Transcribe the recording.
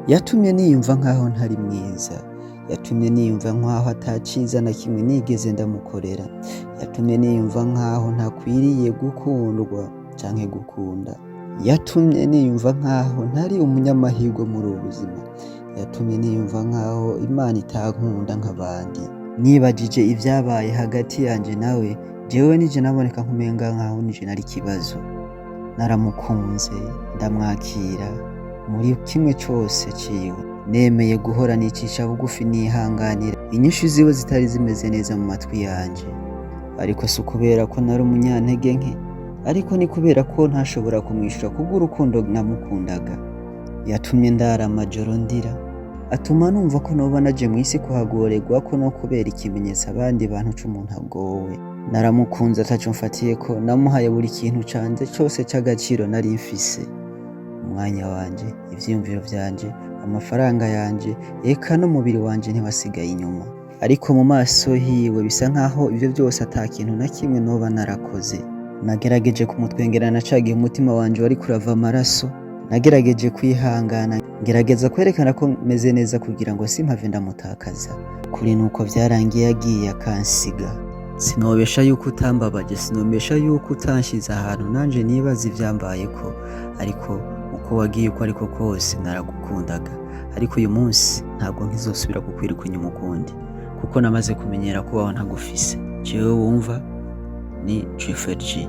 yatumye niyumva nkaho ntari mwiza, yatumye niyumva nkaho ataciza na kimwe nigeze ndamukorera, yatumye niyumva nkaho ntakwiriye gukundwa canke gukunda, yatumye niyumva nkaho ntari umunyamahirwe muri ubu buzima, yatumye niyumva nkaho Imana itankunda nk'abandi. Nibajije ivyabaye hagati yanje nawe, jewe nije naboneka nkumenga nkaho nije nari ikibazo. Naramukunze, ndamwakira muri kimwe cose ciwe, nemeye guhora nicisha bugufi nihanganira inyishu ziwe zitari zimeze neza mu matwi yanje, ariko si ukubera ko nari umunyantege nke, ariko ni kubera ko ntashobora kumwishura kubw'urukundo namukundaga. Yatumye ndara amajoro ndira, atuma numva ko noba naje mw'isi kuhagorerwa ko no kubera ikimenyetso abandi bantu c'umuntu agowe. Naramukunze ataco mfatiyeko, namuhaye buri kintu canje cose c'agaciro nari mfise, umwanya wanje, ivyiyumviro vyanje, amafaranga yanje, eka n'umubiri wanje ntiwasigaye inyuma. Ariko mu maso hiwe bisa nkaho ivyo vyose ata kintu na kimwe noba narakoze. Nagerageje kumutwengerana ca gihe umutima wanje wariko urava amaraso, nagerageje kwihangana, ngerageza kwerekana ko meze neza kugira ngo simpave ndamutakaza. Kuri nuko vyarangiye agiye akansiga. Sinobesha yuko utambabaje, sinobesha yuko utanshize ahantu nanje nibaza ivyambayeko, ariko uko wagiye uko ariko kose naragukundaga. Ariko uyu munsi ntabwo nkizosubira kukwiruka inyuma ukundi, kuko namaze kumenyera kubaho ntagufise. Jewe wumva ni G.